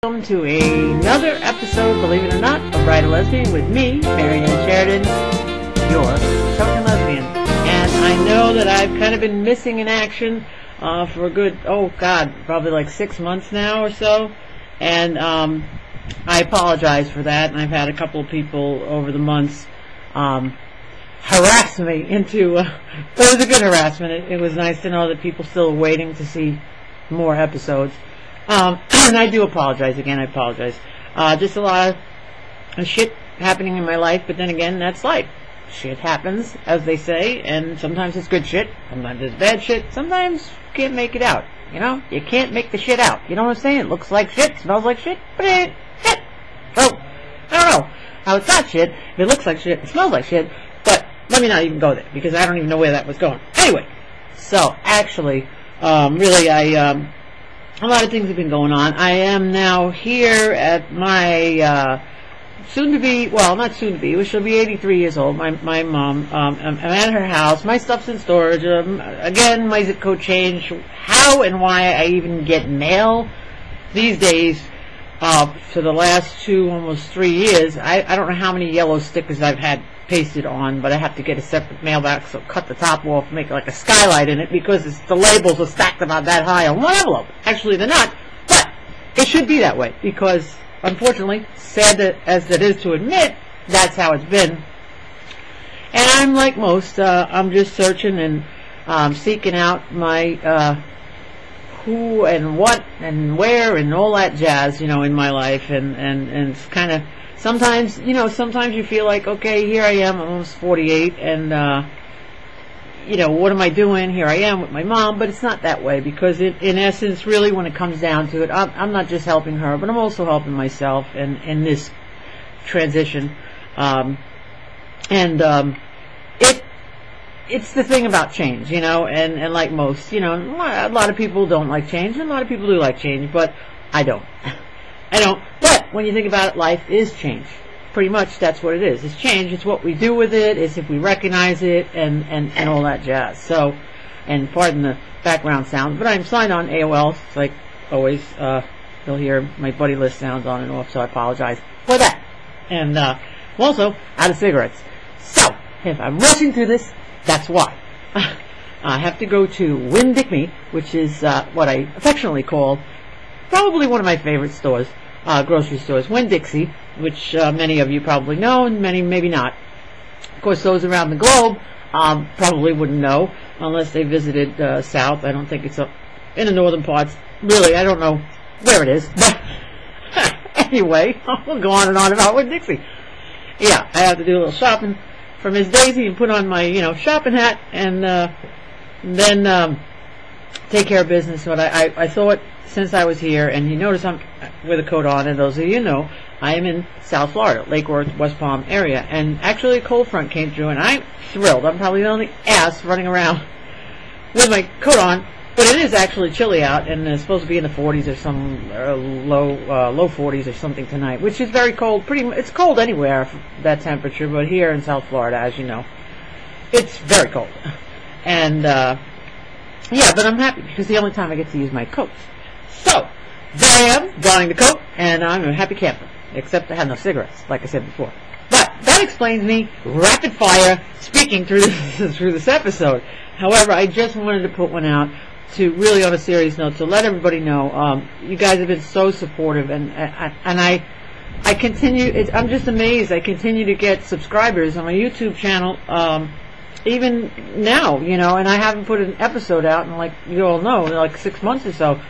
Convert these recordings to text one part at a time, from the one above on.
Welcome to another episode, believe it or not, of Write a Lesbian with me, Marianne Sheridan, your token lesbian. And I know that I've kind of been missing in action for a good, probably like 6 months now or so. And I apologize for that. And I've had a couple of people over the months harass me into, it was a good harassment. It was nice to know that people still are waiting to see more episodes. And I do apologize again. I apologize. Just a lot of shit happening in my life, but then again, that's life. Shit happens, as they say, and sometimes it's good shit, sometimes it's bad shit, sometimes you can't make it out. You know, you can't make the shit out. You know what I'm saying? It looks like shit, smells like shit, but it ain't shit. So, I don't know how it's not shit. If it looks like shit, it smells like shit, but let me not even go there, because I don't even know where that was going. Anyway, so actually, a lot of things have been going on. I am now here at my soon-to-be, well, not soon-to-be, she'll be 83 years old, my mom. I'm at her house. My stuff's in storage. Again, my zip code changed. How and why I even get mail these days for the last almost 3 years, I don't know how many yellow stickers I've had pasted on, but I have to get a separate mailbox, so cut the top off, make like a skylight in it, because the labels are stacked about that high on one envelope. Actually, they're not, but it should be that way, because unfortunately, sad as it is to admit, that's how it's been. And I'm like most, I'm just searching and seeking out my who and what and where and all that jazz, you know, in my life, and it's kind of, sometimes you feel like, okay, here I am, I'm almost 48, and, what am I doing? Here I am with my mom, but it's not that way, because in essence, really, when it comes down to it, I'm not just helping her, but I'm also helping myself in this transition. It's the thing about change, and like most, a lot of people don't like change, and a lot of people do like change, but I don't. But when you think about it, life is change. Pretty much that's what it is. It's change. It's what we do with it. It's if we recognize it and all that jazz. So, and pardon the background sound, but I'm signed on AOL, like always. You'll hear my buddy list sounds on and off, so I apologize for that. And also, out of cigarettes. So, if I'm rushing through this, that's why. I have to go to Winn-Dixie, which is what I affectionately call probably one of my favorite stores. Grocery stores, Winn-Dixie, which many of you probably know, and many maybe not. Of course, those around the globe probably wouldn't know unless they visited south. I don't think it's up in the northern parts. Really, I don't know where it is. But anyway, we'll go on and on about Winn-Dixie. Yeah, I have to do a little shopping for Miss Daisy and put on my shopping hat, and then take care of business. But I thought, since I was here, and you notice I'm with a coat on, and those of you know, I am in South Florida, Lake Worth, West Palm area, and actually a cold front came through, and I'm thrilled. I'm probably the only ass running around with my coat on, but it is actually chilly out, and it's supposed to be in the 40s or some low 40s or something tonight, which is very cold. It's cold anywhere, that temperature, but here in South Florida, as you know, it's very cold. And yeah, but I'm happy, because the only time I get to use my coat. So, there I am, donning the coat, and I'm a happy camper, except I have no cigarettes, like I said before. But that explains me rapid fire speaking through this episode. However, I just wanted to put one out to really, on a serious note, to let everybody know, you guys have been so supportive, and I continue, I'm just amazed. I continue to get subscribers on my YouTube channel, even now, and I haven't put an episode out in, like you all know, like 6 months or so.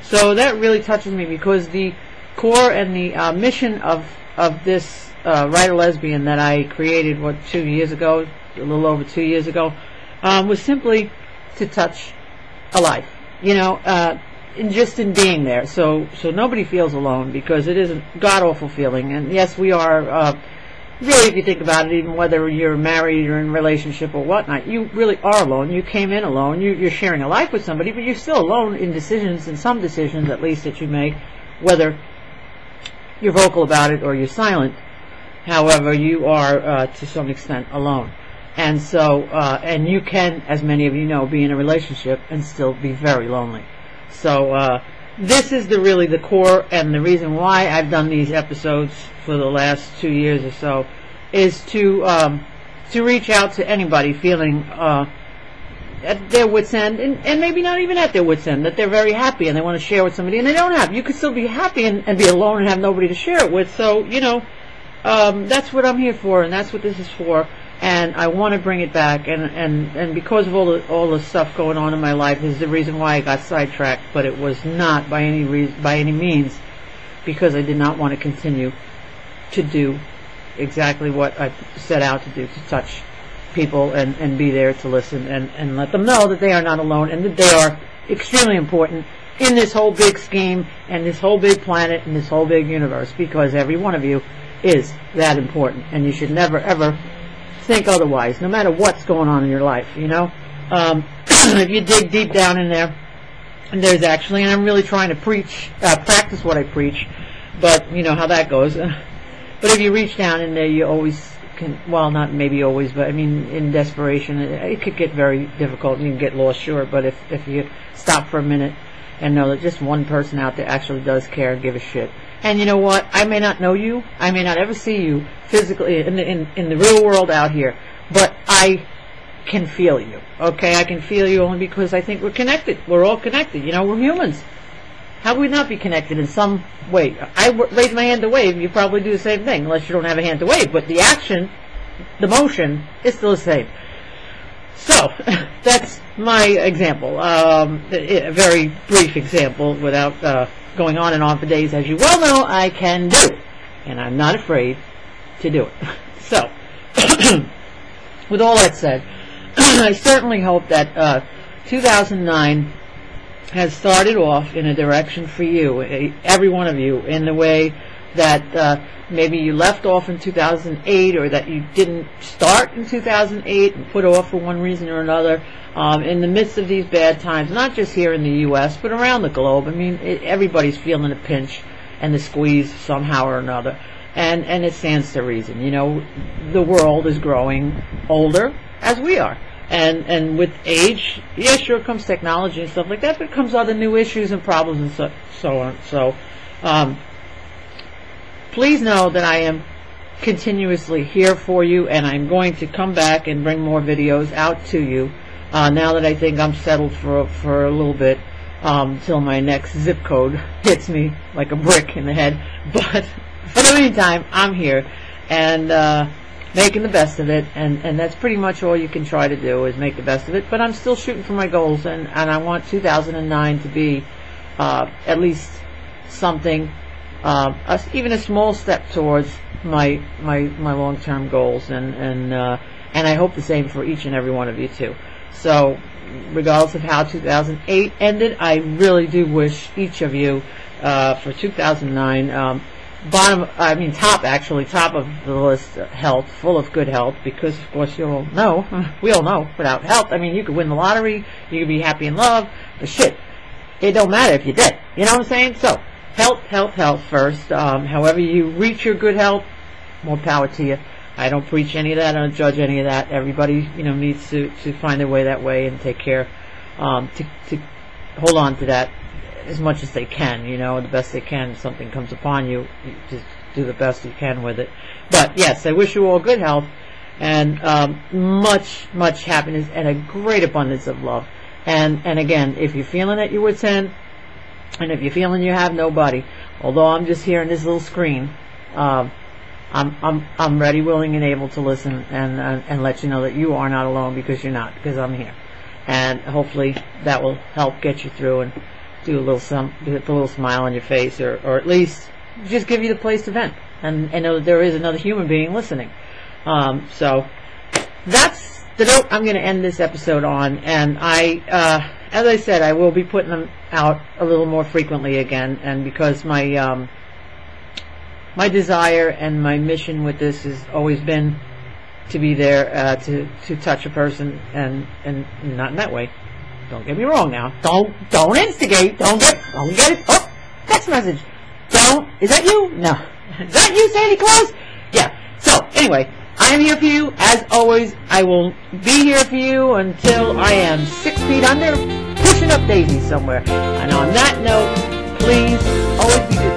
So that really touches me, because the core and the mission of this Write a Lesbian that I created, 2 years ago, a little over 2 years ago, was simply to touch a life, just in being there. So nobody feels alone, because it is a god-awful feeling. And yes, we are, really, if you think about it, even whether you're married or in a relationship or whatnot, you really are alone. You came in alone. You're sharing a life with somebody, but you're still alone in decisions, in some decisions at least, that you make, whether you're vocal about it or you're silent. However, you are, to some extent, alone. And so, and you can, as many of you know, be in a relationship and still be very lonely. So, this is really the core, and the reason why I've done these episodes for the last 2 years or so is to reach out to anybody feeling at their wit's end, and maybe not even at their wit's end, that they're very happy and they want to share with somebody, and they don't have. You could still be happy and be alone and have nobody to share it with. So, that's what I'm here for, and that's what this is for. And I want to bring it back, and because of all the stuff going on in my life is the reason why I got sidetracked. But it was not by any means because I did not want to continue to do exactly what I set out to do, to touch people and be there to listen and let them know that they are not alone, and that they are extremely important in this whole big scheme and this whole big planet and this whole big universe, because every one of you is that important, and you should never ever think otherwise, no matter what's going on in your life. If you dig deep down in there, and there's actually, and I'm really trying to practice what I preach, but you know how that goes. But if you reach down in there, you always can, well, not maybe always, but I mean, in desperation, it could get very difficult. You can get lost, sure, but if you stop for a minute and know that just one person out there actually does care and give a shit. And you know what? I may not know you, I may not ever see you physically in the real world out here, but I can feel you, okay? I can feel you only because I think we're connected. We're all connected, we're humans. How would we not be connected in some way? I raise my hand to wave, you probably do the same thing, unless you don't have a hand to wave, but the action, the motion, is still the same. So, that's my example, a very brief example, without going on and on for days. As you well know, I can do, and I'm not afraid to do it. So, with all that said, I certainly hope that 2009 has started off in a direction for you, every one of you, in the way that maybe you left off in 2008, or that you didn't start in 2008 and put off for one reason or another, in the midst of these bad times, not just here in the U.S., but around the globe. I mean, everybody's feeling the pinch and the squeeze somehow or another, and it stands to reason. The world is growing older, as we are. And with age, yeah, sure comes technology and stuff like that, but it comes other new issues and problems and so on. So, please know that I am continuously here for you, and I'm going to come back and bring more videos out to you, now that I think I'm settled for a little bit, till my next zip code hits me like a brick in the head. But for the meantime, I'm here, and making the best of it, and that's pretty much all you can try to do, is make the best of it. But I'm still shooting for my goals, and I want 2009 to be at least something, even a small step towards my long-term goals, and I hope the same for each and every one of you too. So, regardless of how 2008 ended, I really do wish each of you for 2009. Top of the list, health, full of good health, because of course we all know, without health, I mean, you could win the lottery, you could be happy in love, but shit, it don't matter if you're dead, you know what I'm saying? So, health first. However you reach your good health, more power to you. I don't preach any of that, I don't judge any of that. Everybody, needs to find their way that way and take care, to hold on to that as much as they can, the best they can. If something comes upon you, just do the best you can with it. But yes, I wish you all good health, and much happiness, and a great abundance of love. And again, if you're feeling at your wit's end, and if you're feeling you have nobody, although I'm just here on this little screen, I'm ready, willing, and able to listen and let you know that you are not alone, because you're not, because I'm here. And hopefully that will help get you through and do put a little smile on your face, or at least just give you the place to vent, and know that there is another human being listening. So that's the note I'm going to end this episode on. And as I said, I will be putting them out a little more frequently again, and because my desire and my mission with this has always been to be there, to touch a person, and not in that way. Don't get me wrong now. Don't instigate. Don't get it. Oh, text message. Is that you? No. Is that you, Sandy Claus? Yeah. So, anyway, I am here for you. As always, I will be here for you until I am 6 feet under, pushing up daisies somewhere. And on that note, please always be